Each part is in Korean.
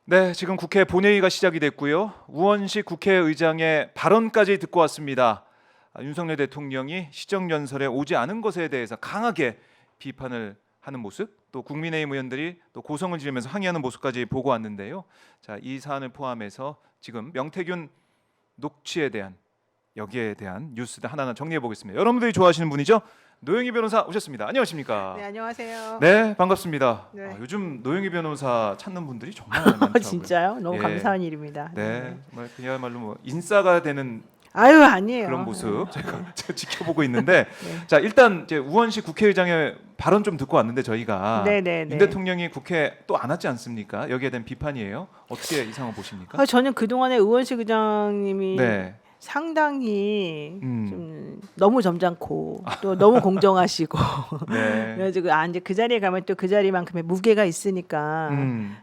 네, 지금 국회 본회의가 시작이 됐고요. 우원식 국회의장의 발언까지 듣고 왔습니다. 윤석열 대통령이 시정연설에 오지 않은 것에 대해서 강하게 비판을 하는 모습, 또 국민의힘 의원들이 또 고성을 지르면서 항의하는 모습까지 보고 왔는데요. 자, 이 사안을 포함해서 지금 명태균 녹취에 대한 여기에 대한 뉴스들 하나하나 정리해 보겠습니다. 여러분들이 좋아하시는 분이죠? 노영희 변호사 오셨습니다. 안녕하십니까? 네, 안녕하세요. 네, 반갑습니다. 네. 요즘 노영희 변호사 찾는 분들이 정말 많더라고요. 진짜요? 너무 예. 감사한 일입니다. 네, 정말 그야말로 뭐 인싸가 되는 아유, 아니에요. 그런 모습 제가 지켜보고 있는데, 네. 자, 일단 이제 우원식 국회의장의 발언 좀 듣고 왔는데 저희가 네네네. 윤 대통령이 국회 또 안 왔지 않습니까? 여기에 대한 비판이에요. 어떻게 이 상황 보십니까? 저는 그동안에 우원식 의장님이 네, 상당히 음. 좀 너무 점잖고 또 너무 공정하시고 네, 그래가지고 이제 그 자리에 가면 또 그 자리만큼의 무게가 있으니까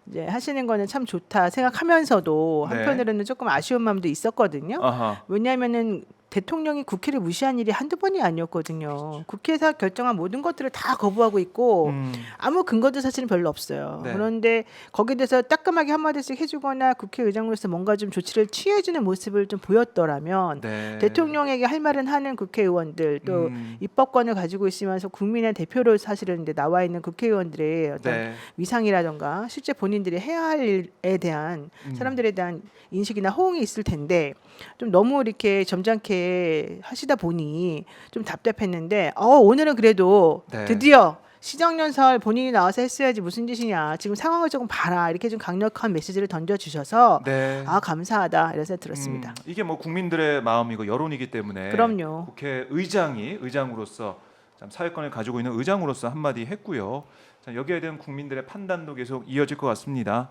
이제 하시는 거는 참 좋다 생각하면서도 네. 한편으로는 조금 아쉬운 마음도 있었거든요. 아하, 왜냐하면은 대통령이 국회를 무시한 일이 한두 번이 아니었거든요. 국회에서 결정한 모든 것들을 다 거부하고 있고 아무 근거도 사실은 별로 없어요. 네. 그런데 거기에 대해서 따끔하게 한마디씩 해주거나 국회의장으로서 뭔가 좀 조치를 취해주는 모습을 좀 보였더라면 네, 대통령에게 할 말은 하는 국회의원들 또 입법권을 가지고 있으면서 국민의 대표로 사실은 이제 나와 있는 국회의원들의 어떤 네, 위상이라던가 실제 본인들이 해야 할 일에 대한 사람들에 대한 인식이나 호응이 있을 텐데 좀 너무 이렇게 점잖게 하시다 보니 좀 답답했는데 오늘은 그래도 네. 드디어 시정연설 본인이 나와서 했어야지 무슨 짓이냐 지금 상황을 조금 봐라 이렇게 좀 강력한 메시지를 던져주셔서 네. 감사하다 이런 생각이 들었습니다. 이게 뭐 국민들의 마음이고 여론이기 때문에 그럼요. 국회의장이 의장으로서 참 사회권을 가지고 있는 의장으로서 한마디 했고요. 자, 여기에 대한 국민들의 판단도 계속 이어질 것 같습니다.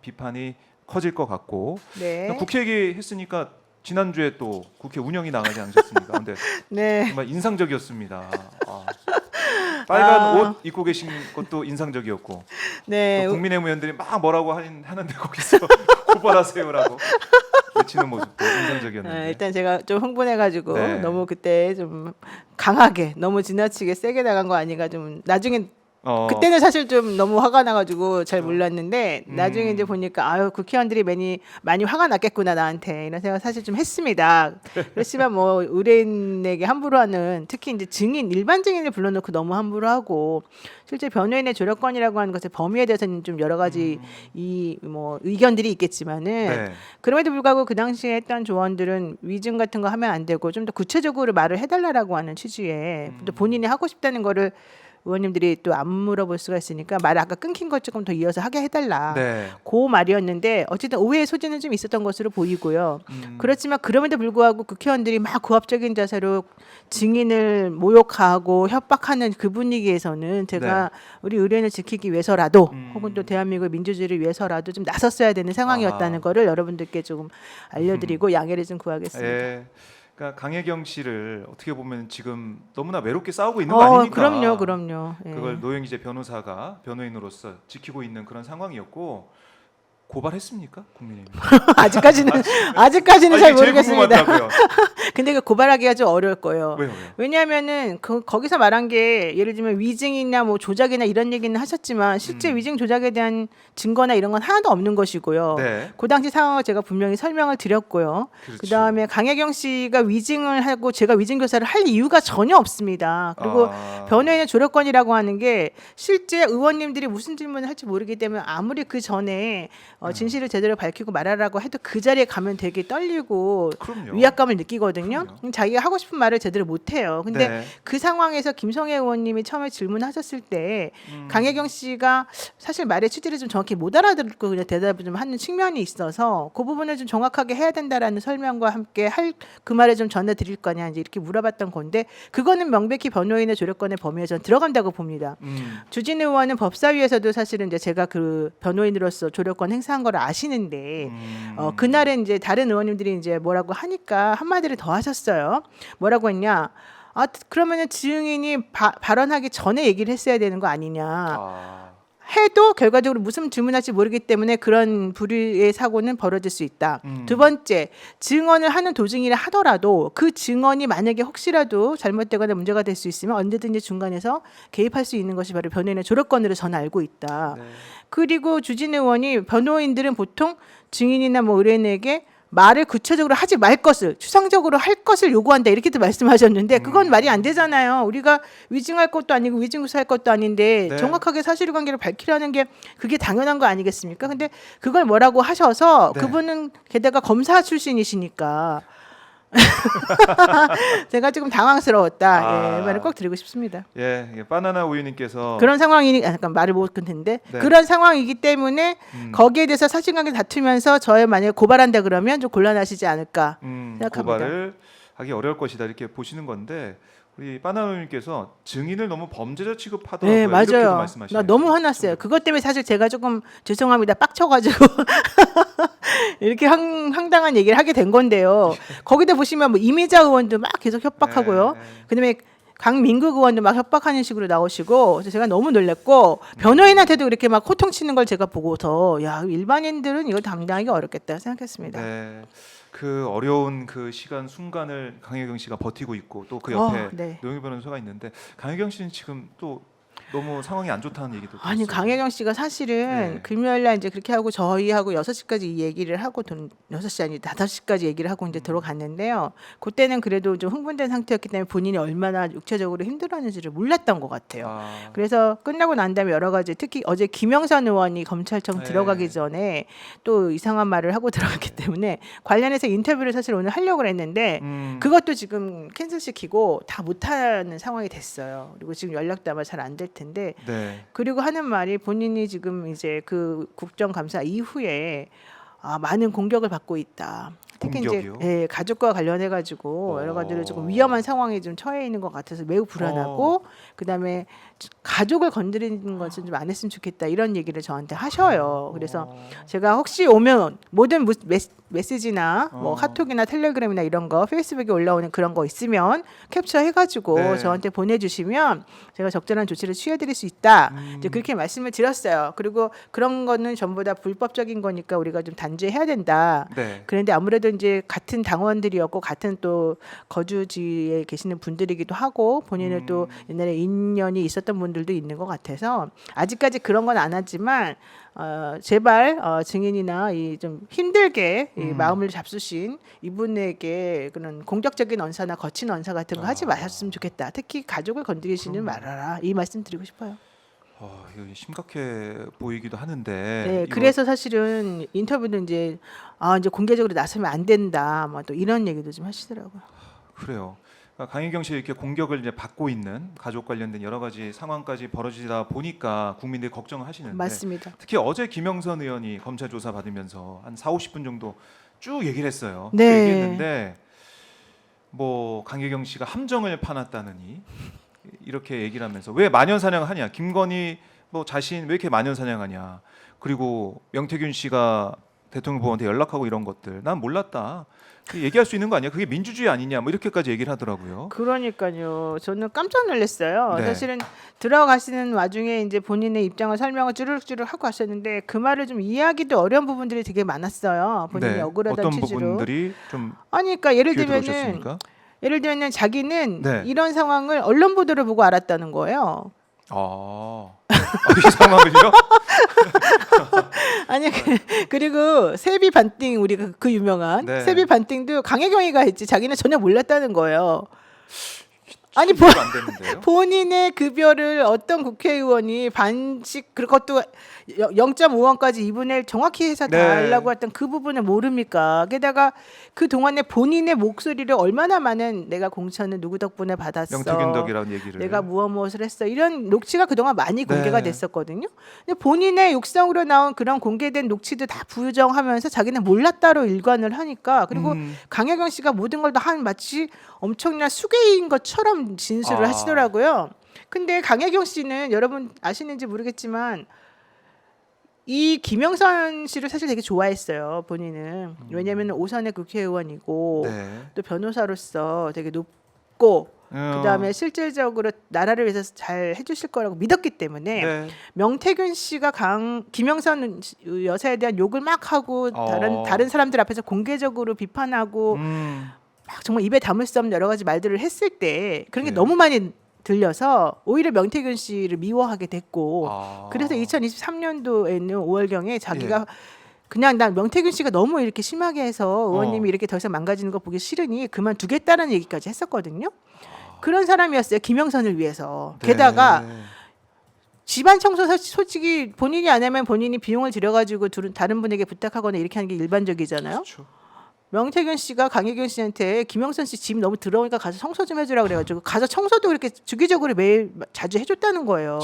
비판이 커질 것 같고. 네. 국회 얘기했으니까 지난주에 또 국회 운영이 나가지 않으셨습니까? 근데 네. 정말 인상적이었습니다. 빨간 아. 옷 입고 계신 것도 인상적이었고, 네. 또 국민의힘 의원들이 막 뭐라고 하는데 거기서 고발하세요라고 외치는 모습도 인상적이었는데. 일단 제가 좀 흥분해가지고 네. 너무 그때 좀 강하게 너무 지나치게 세게 나간 거 아닌가 좀 나중에 그때는 사실 좀 너무 화가 나가지고 잘 몰랐는데 나중에 이제 보니까 국회의원들이 많이 화가 났겠구나 나한테 이런 생각 사실 좀 했습니다. 그렇지만 뭐 의뢰인에게 함부로 하는 특히 이제 일반 증인을 불러놓고 너무 함부로 하고 실제 변호인의 조력권이라고 하는 것의 범위에 대해서는 좀 여러 가지 이 뭐 의견들이 있겠지만은 네. 그럼에도 불구하고 그 당시에 했던 조언들은 위증 같은 거 하면 안 되고 좀 더 구체적으로 말을 해달라고 하는 취지에 또 본인이 하고 싶다는 거를 의원님들이 또 안 물어볼 수가 있으니까 말을 아까 끊긴 것 조금 더 이어서 하게 해달라. 네. 그 말이었는데 어쨌든 오해의 소지는 좀 있었던 것으로 보이고요. 그렇지만 그럼에도 불구하고 국회의원들이 막 고압적인 자세로 증인을 모욕하고 협박하는 그 분위기에서는 제가 우리 의뢰인을 지키기 위해서라도 혹은 또 대한민국 민주주의를 위해서라도 좀 나섰어야 되는 상황이었다는 거를 여러분들께 조금 알려드리고 양해를 좀 구하겠습니다. 예. 그러니까 강혜경 씨를 어떻게 보면 지금 너무나 외롭게 싸우고 있는 거 아닙니까? 그럼요. 예. 그걸 노영희 변호사가 변호인으로서 지키고 있는 그런 상황이었고 고발했습니까? 국민의힘. 아직까지는 이게 잘 제일 모르겠습니다. 궁금하더라고요. 근데 그 고발하기가 좀 어려울 거예요. 왜요? 왜냐하면은 거기서 말한 게 예를 들면 위증이나 뭐 조작이나 이런 얘기는 하셨지만 실제 위증 조작에 대한 증거나 이런 건 하나도 없는 것이고요. 네. 그 당시 상황을 제가 분명히 설명을 드렸고요. 그렇죠. 그다음에 강혜경 씨가 위증을 하고 제가 위증 교사를 할 이유가 전혀 없습니다. 그리고 변호인의 조력권이라고 하는 게 실제 의원님들이 무슨 질문을 할지 모르기 때문에 아무리 그 전에 진실을 제대로 밝히고 말하라고 해도 그 자리에 가면 되게 떨리고 그럼요. 위압감을 느끼거든요. 그럼요. 자기가 하고 싶은 말을 제대로 못 해요. 근데 네. 그 상황에서 김성애 의원님이 처음에 질문하셨을 때 강혜경 씨가 사실 말의 취지를 좀 정확히 못 알아듣고 그냥 대답을 좀 하는 측면이 있어서 그 부분을 좀 정확하게 해야 된다라는 설명과 함께 그 말을 좀 전해드릴 거냐 이제 이렇게 물어봤던 건데 그거는 명백히 변호인의 조력권의 범위에 전 들어간다고 봅니다. 주진우 의원은 법사위에서도 사실은 이제 제가 그 변호인으로서 조력권 행사한 걸 아시는데 그날은 이제 다른 의원님들이 이제 뭐라고 하니까 한마디를 더 하셨어요. 뭐라고 했냐? 그러면은 증인이 발언하기 전에 얘기를 했어야 되는 거 아니냐? 해도 결과적으로 무슨 질문할지 모르기 때문에 그런 불의의 사고는 벌어질 수 있다. 두 번째, 증언을 하는 도중이라 하더라도 그 증언이 만약에 혹시라도 잘못되거나 문제가 될 수 있으면 언제든지 중간에서 개입할 수 있는 것이 바로 변호인의 조력권으로 저는 알고 있다. 네. 그리고 주진우 의원이 변호인들은 보통 증인이나 뭐 의뢰인에게 말을 구체적으로 하지 말 것을 추상적으로 할 것을 요구한다 이렇게도 말씀하셨는데 그건 말이 안 되잖아요. 우리가 위증할 것도 아니고 위증구사할 것도 아닌데 네. 정확하게 사실관계를 밝히라는 게 그게 당연한 거 아니겠습니까? 근데 그걸 뭐라고 하셔서 네. 그분은 게다가 검사 출신이시니까 제가 조금 당황스러웠다. 예, 말을 꼭 드리고 싶습니다. 예, 바나나 우유님께서 그런 상황이니 잠깐 말을 못 끊는데 네. 그런 상황이기 때문에 거기에 대해서 사실관계 다투면서 저를 만약에 고발한다 그러면 좀 곤란하시지 않을까 생각합니다. 고발을 하기 어려울 것이다 이렇게 보시는 건데 우리 바나나 우유님께서 증인을 너무 범죄자 취급하더라고요. 네, 이렇게도 맞아요. 말씀하시네요. 나 너무 화났어요. 그것 때문에 사실 제가 조금 죄송합니다. 빡쳐가지고 이렇게 황당한 얘기를 하게 된 건데요. 거기다 보시면 뭐 이미자 의원도 막 계속 협박하고요. 네. 그다음에 강민국 의원도 막 협박하는 식으로 나오시고 그래서 제가 너무 놀랐고 변호인한테도 이렇게 막 호통치는 걸 제가 보고서 야 일반인들은 이거 당당하기 어렵겠다 생각했습니다. 네. 그 어려운 그 시간 순간을 강혜경 씨가 버티고 있고 또 그 옆에 네. 노영희 변호사가 있는데 강혜경 씨는 지금 또 너무 상황이 안 좋다는 얘기도 아니 들었어요. 강혜경 씨가 사실은 네. 금요일 날 이제 그렇게 하고 저희하고 6시까지 이 얘기를 하고 6시 아니 5시까지 얘기를 하고 이제 들어갔는데요. 그때는 그래도 좀 흥분된 상태였기 때문에 본인이 얼마나 육체적으로 힘들었는지를 몰랐던 것 같아요. 아, 그래서 끝나고 난 다음에 여러 가지 특히 어제 김영선 의원이 검찰청 네. 들어가기 전에 또 이상한 말을 하고 들어갔기 때문에 관련해서 인터뷰를 사실 오늘 하려고 했는데 그것도 지금 캔슬시키고 다 못하는 상황이 됐어요. 그리고 지금 연락도 아마 잘 안 될 텐데 네. 그리고 하는 말이 본인이 지금 이제 그 국정감사 이후에 많은 공격을 받고 있다. 특히 공격이요? 이제 가족과 관련해 가지고 여러 가지로 조금 어. 위험한 상황에 좀 처해 있는 것 같아서 매우 불안하고 그다음에 가족을 건드리는 것은 좀 안 했으면 좋겠다 이런 얘기를 저한테 하셔요. 그래서 제가 혹시 오면 모든 메시지나 뭐 카톡이나 텔레그램이나 이런 거 페이스북에 올라오는 그런 거 있으면 캡처해가지고 네. 저한테 보내주시면 제가 적절한 조치를 취해드릴 수 있다. 이제 그렇게 말씀을 드렸어요. 그리고 그런 거는 전부 다 불법적인 거니까 우리가 좀 단죄해야 된다. 네. 그런데 아무래도 이제 같은 당원들이었고 같은 또 거주지에 계시는 분들이기도 하고 본인을 또 옛날에 인연이 있었던 분들도 있는 것 같아서 아직까지 그런 건 안 하지만 제발 증인이나 이 좀 힘들게 이 마음을 잡수신 이분에게 그런 공격적인 언사나 거친 언사 같은 거 하지 마셨으면 좋겠다. 특히 가족을 건드리시는 말아라. 이 말씀 드리고 싶어요. 이거 심각해 보이기도 하는데. 네, 이거 그래서 사실은 인터뷰도 이제 이제 공개적으로 나서면 안 된다. 뭐 또 이런 얘기도 좀 하시더라고요. 그래요. 그러니까 강혜경 씨 이렇게 공격을 이제 받고 있는 가족 관련된 여러 가지 상황까지 벌어지다 보니까 국민들이 걱정을 하시는데 맞습니다. 특히 어제 김영선 의원이 검찰 조사 받으면서 한 4-50분 정도 쭉 얘기를 했어요. 네. 쭉 얘기했는데 뭐 강혜경 씨가 함정을 파놨다느니 이렇게 얘기를 하면서 왜 만연사냥하냐? 김건희 뭐 자신 왜 이렇게 만연사냥하냐? 그리고 명태균 씨가 대통령 후보한테 연락하고 이런 것들 난 몰랐다. 얘기할 수 있는 거 아니야? 그게 민주주의 아니냐? 뭐 이렇게까지 얘기를 하더라고요. 그러니까요. 저는 깜짝 놀랐어요. 네. 사실은 들어가시는 와중에 이제 본인의 입장을 설명을 쭈르륵쭈르 하고 하셨는데 그 말을 좀 이해하기도 어려운 부분들이 되게 많았어요. 본인이 억울하다는 어떤 취지로. 부분들이 좀 아니 그러니까 예를 귀에 들면은 들어오셨습니까? 자기는 네. 이런 상황을 언론 보도를 보고 알았다는 거예요. 이 상황을요? 아니 그리고 세비 반띵 우리가 그 유명한 네. 세비 반띵도 강혜경이가 했지 자기는 전혀 몰랐다는 거예요. 아니 이해가 안 되는데요? 본인의 급여를 어떤 국회의원이 반씩 그것도 0.5원까지 2분의 1 정확히 해서 네. 달라고 했던 그 부분을 모릅니까? 게다가 그 동안에 본인의 목소리를 얼마나 많은 내가 공천을 누구 덕분에 받았어. 명태균 덕이라는 얘기를 내가 무엇을 했어. 이런 녹취가 그동안 많이 공개가 네. 됐었거든요. 근데 본인의 육성으로 나온 그런 공개된 녹취도 다 부정하면서 자기는 몰랐다로 일관을 하니까 그리고 강혜경 씨가 모든 걸 다 한 마치 엄청난 수괴인 것처럼 진술을 하시더라고요. 근데 강혜경 씨는 여러분 아시는지 모르겠지만 이 김영선 씨를 사실 되게 좋아했어요. 본인은. 왜냐하면 오선의 국회의원이고 네. 또 변호사로서 되게 높고 그다음에 실질적으로 나라를 위해서 잘 해주실 거라고 믿었기 때문에 네. 명태균 씨가 김영선 여사에 대한 욕을 막 하고 다른 사람들 앞에서 공개적으로 비판하고 막 정말 입에 담을 수 없는 여러 가지 말들을 했을 때 그런 게 네. 너무 많이 들려서 오히려 명태균 씨를 미워하게 됐고 아. 그래서 2023년도에는 5월경에 자기가 예. 그냥 난 명태균 씨가 너무 이렇게 심하게 해서 의원님이 이렇게 더 이상 망가지는 거 보기 싫으니 그만두겠다는 얘기까지 했었거든요. 그런 사람이었어요. 김영선을 위해서. 네. 게다가 집안 청소 솔직히 본인이 안 하면 본인이 비용을 들여가지고 다른 분에게 부탁하거나 이렇게 하는 게 일반적이잖아요. 그렇죠. 명태균 씨가 강혜경 씨한테 김영선 씨 집 너무 더러우니까 가서 청소 좀 해주라 그래가지고 가서 청소도 그렇게 주기적으로 매일 자주 해줬다는 거예요.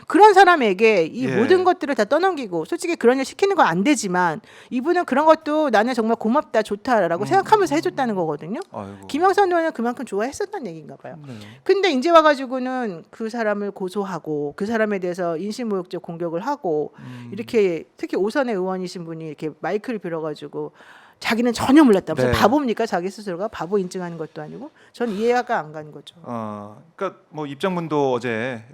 그런 사람에게 이 예. 모든 것들을 다 떠넘기고 솔직히 그런 일 시키는 건 안 되지만 이분은 그런 것도 나는 정말 고맙다 좋다라고 생각하면서 해줬다는 거거든요. 아이고. 김영선 의원은 그만큼 좋아했었다는 얘기인가 봐요. 네. 근데 이제 와가지고는 그 사람을 고소하고 그 사람에 대해서 인신모욕적 공격을 하고 이렇게 특히 오선의 의원이신 분이 이렇게 마이크를 빌어가지고 자기는 전혀 몰랐다. 무슨 네. 바보입니까? 자기 스스로가 바보 인증하는 것도 아니고 전 이해가 안 가는 거죠. 그러니까 뭐 입장문도 어제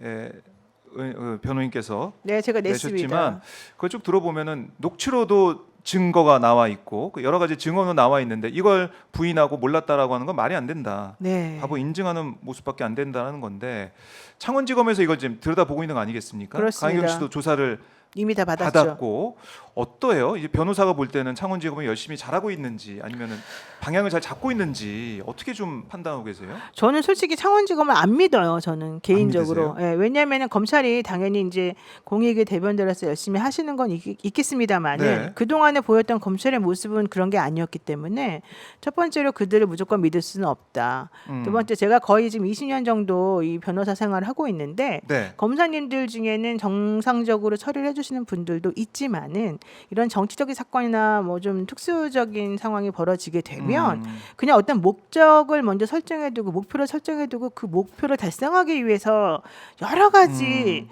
변호인께서 네, 제가 내셨지만 냈습니다. 그걸 쭉 들어보면은 녹취로도 증거가 나와 있고 그 여러 가지 증언도 나와 있는데 이걸 부인하고 몰랐다라고 하는 건 말이 안 된다. 네. 바보 인증하는 모습밖에 안 된다는 건데 창원지검에서 이걸 지금 들여다보고 있는 거 아니겠습니까? 그렇습니다. 강혜경 씨도 조사를 이미 다 받았죠. 받았고 어떠해요? 이제 변호사가 볼 때는 창원지검이 열심히 잘하고 있는지 아니면은 방향을 잘 잡고 있는지 어떻게 좀 판단하고 계세요? 저는 솔직히 창원지검을 안 믿어요. 저는 개인적으로. 예, 왜냐하면 검찰이 당연히 이제 공익의 대변자로서 열심히 하시는 건 있겠습니다만은 네. 그 동안에 보였던 검찰의 모습은 그런 게 아니었기 때문에 첫 번째로 그들을 무조건 믿을 수는 없다. 두 번째 제가 거의 지금 20년 정도 이 변호사 생활을 하고 있는데 네. 검사님들 중에는 정상적으로 처리를 해주시는 분들도 있지만은 이런 정치적인 사건이나 뭐 좀 특수적인 상황이 벌어지게 되면 그냥 어떤 목적을 먼저 설정해두고 목표를 설정해두고 그 목표를 달성하기 위해서 여러 가지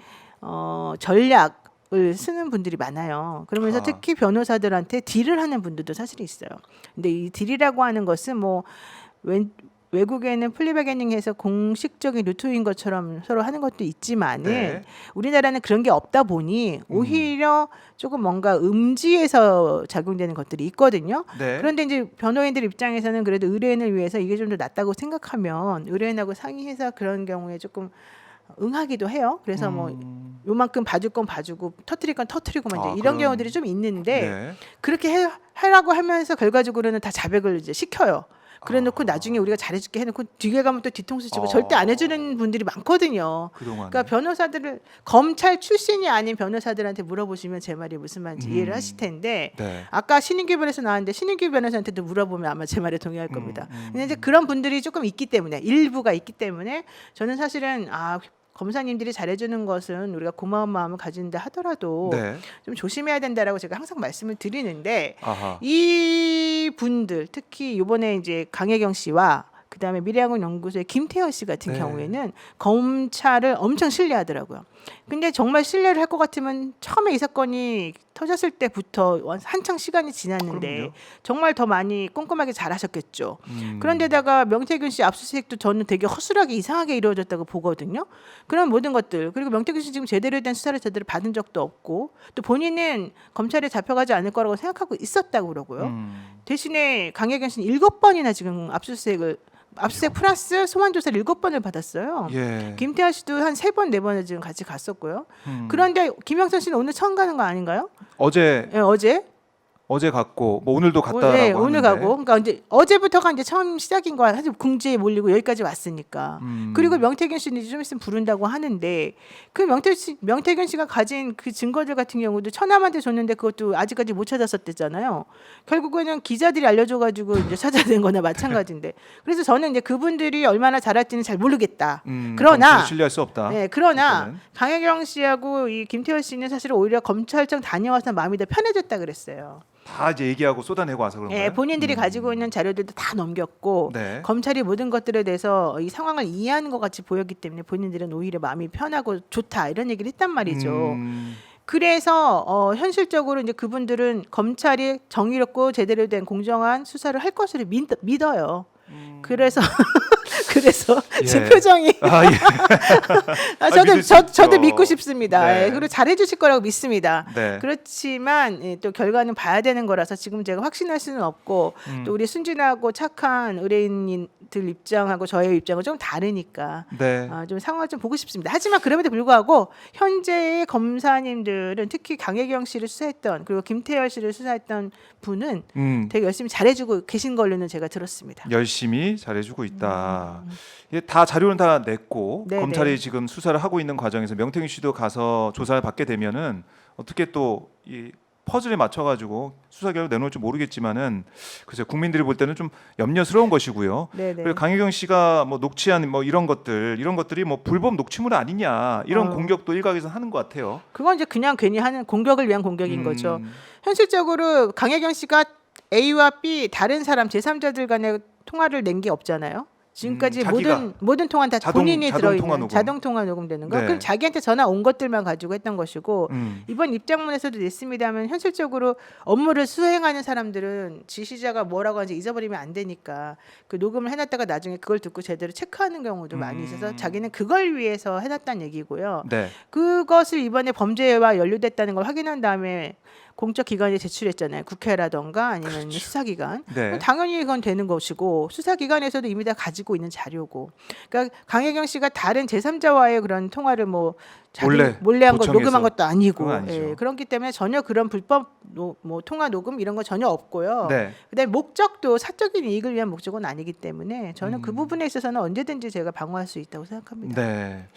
전략을 쓰는 분들이 많아요. 그러면서 특히 변호사들한테 딜을 하는 분들도 사실 있어요. 근데 이 딜이라고 하는 것은 뭐 외국에는 플리베게닝해서 공식적인 루트인 것처럼 서로 하는 것도 있지만은 네. 우리나라는 그런 게 없다 보니 오히려 조금 뭔가 음지에서 작용되는 것들이 있거든요. 네. 그런데 이제 변호인들 입장에서는 그래도 의뢰인을 위해서 이게 좀 더 낫다고 생각하면 의뢰인하고 상의해서 그런 경우에 조금 응하기도 해요. 그래서 뭐 요만큼 봐줄 건 봐주고 터트릴 건 터트리고 막 이제 이런 경우들이 좀 있는데 네. 그렇게 하라고 하면서 결과적으로는 다 자백을 이제 시켜요. 그래놓고 나중에 우리가 잘해줄게 해놓고 뒤에 가면 또 뒤통수 치고 절대 안 해주는 분들이 많거든요. 그동안. 그러니까 변호사들을 검찰 출신이 아닌 변호사들한테 물어보시면 제 말이 무슨 말인지 이해를 하실 텐데 네. 아까 신인규 변호사 나왔는데 신인규 변호사한테도 물어보면 아마 제 말에 동의할 겁니다. 근데 이제 그런 분들이 조금 있기 때문에 일부가 있기 때문에 저는 사실은 검사님들이 잘해주는 것은 우리가 고마운 마음을 가진다 하더라도 네. 좀 조심해야 된다라고 제가 항상 말씀을 드리는데 아하. 이 분들 특히 이번에 이제 강혜경 씨와 그다음에 미래학원 연구소의 김태현 씨 같은 네. 경우에는 검찰을 엄청 신뢰하더라고요. 근데 정말 신뢰를 할 것 같으면 처음에 이 사건이 터졌을 때부터 한창 시간이 지났는데 그럼요. 정말 더 많이 꼼꼼하게 잘하셨겠죠. 그런데다가 명태균 씨 압수수색도 저는 되게 허술하게 이상하게 이루어졌다고 보거든요. 그런 모든 것들 그리고 명태균 씨 지금 제대로 된 수사를 제대로 받은 적도 없고 또 본인은 검찰에 잡혀가지 않을 거라고 생각하고 있었다고 그러고요. 대신에 강혜경 씨는 7번이나 지금 압수수색 플러스 소환 조사를 7번을 받았어요. 예. 김태환 씨도 한 3번, 4번을 지금 같이 갔었고요. 그런데 김영선 씨는 오늘 처음 가는 거 아닌가요? 어제 네, 어제 갔고 뭐 오늘도 갔다라고 네, 하는데. 오늘 가고. 그러니까 이제 어제부터가 이제 처음 시작인 거야. 사실 궁지에 몰리고 여기까지 왔으니까. 그리고 명태균 씨는 이제 좀 있으면 부른다고 하는데 그 명태균 씨가 가진 그 증거들 같은 경우도 처남한테 줬는데 그것도 아직까지 못 찾았었댔잖아요. 결국에는 기자들이 알려줘가지고 이제 찾아야 되는 거나 마찬가지인데. 그래서 저는 이제 그분들이 얼마나 잘할지는 잘 모르겠다. 그러나 신뢰할 수 없다. 네, 그러나 일단은. 강혜경 씨하고 이 김태현 씨는 사실 오히려 검찰청 다녀와서 마음이 더 편해졌다 그랬어요. 다 이제 얘기하고 쏟아내고 와서 그런 네, 거예요. 본인들이 가지고 있는 자료들도 다 넘겼고 네. 검찰이 모든 것들에 대해서 이 상황을 이해하는 것 같이 보였기 때문에 본인들은 오히려 마음이 편하고 좋다 이런 얘기를 했단 말이죠. 그래서 현실적으로 이제 그분들은 검찰이 정의롭고 제대로 된 공정한 수사를 할 것으로 믿어요. 그래서 그래서 제 예. 표정이 아, 예. 믿을 수 저도 있죠. 믿고 싶습니다. 네. 예, 그리고 잘해주실 거라고 믿습니다. 네. 그렇지만 예, 또 결과는 봐야 되는 거라서 지금 제가 확신할 수는 없고 또 우리 순진하고 착한 의뢰인들 입장하고 저의 입장은 좀 다르니까 네. 좀 상황을 좀 보고 싶습니다. 하지만 그럼에도 불구하고 현재의 검사님들은 특히 강혜경 씨를 수사했던 그리고 김태열 씨를 수사했던 분은 되게 열심히 잘해주고 계신 걸로는 제가 들었습니다. 열심히 잘해주고 있다. 이게 다 자료는 다 냈고 네, 검찰이 네. 지금 수사를 하고 있는 과정에서 명태균 씨도 가서 조사를 받게 되면은 어떻게 또 이 퍼즐에 맞춰가지고 수사 결과 내놓을지 모르겠지만은 글쎄 국민들이 볼 때는 좀 염려스러운 것이고요. 네네. 그리고 강혜경 씨가 뭐 녹취한 뭐 이런 것들이 뭐 불법 녹취물 아니냐 이런 공격도 일각에서 하는 것 같아요. 그건 이제 그냥 괜히 하는 공격을 위한 공격인 거죠. 음, 현실적으로 강혜경 씨가 A와 B 다른 사람 제3자들 간의 통화를 낸 게 없잖아요. 지금까지 자기가 모든 통화는 다 본인이 자동 들어있는 통화 녹음. 자동 통화 녹음되는 거. 네. 그럼 자기한테 전화 온 것들만 가지고 했던 것이고 이번 입장문에서도 냈습니다만 현실적으로 업무를 수행하는 사람들은 지시자가 뭐라고 하는지 잊어버리면 안 되니까 그 녹음을 해놨다가 나중에 그걸 듣고 제대로 체크하는 경우도 많이 있어서 자기는 그걸 위해서 해놨다는 얘기고요. 네. 그것을 이번에 범죄와 연루됐다는 걸 확인한 다음에 공적 기관에 제출했잖아요. 국회라던가 아니면 수사기관. 네. 당연히 그건 되는 것이고 수사기관에서도 이미 다 가지고 있는 자료고. 그러니까 강혜경 씨가 다른 제3자와의 그런 통화를 뭐 몰래 한 거 도청해서. 녹음한 것도 아니고. 그건 아니죠. 예, 그렇기 때문에 전혀 그런 불법 뭐 통화 녹음 이런 거 전혀 없고요. 네. 그다음에 목적도 사적인 이익을 위한 목적은 아니기 때문에 저는 그 부분에 있어서는 언제든지 제가 방어할 수 있다고 생각합니다. 네.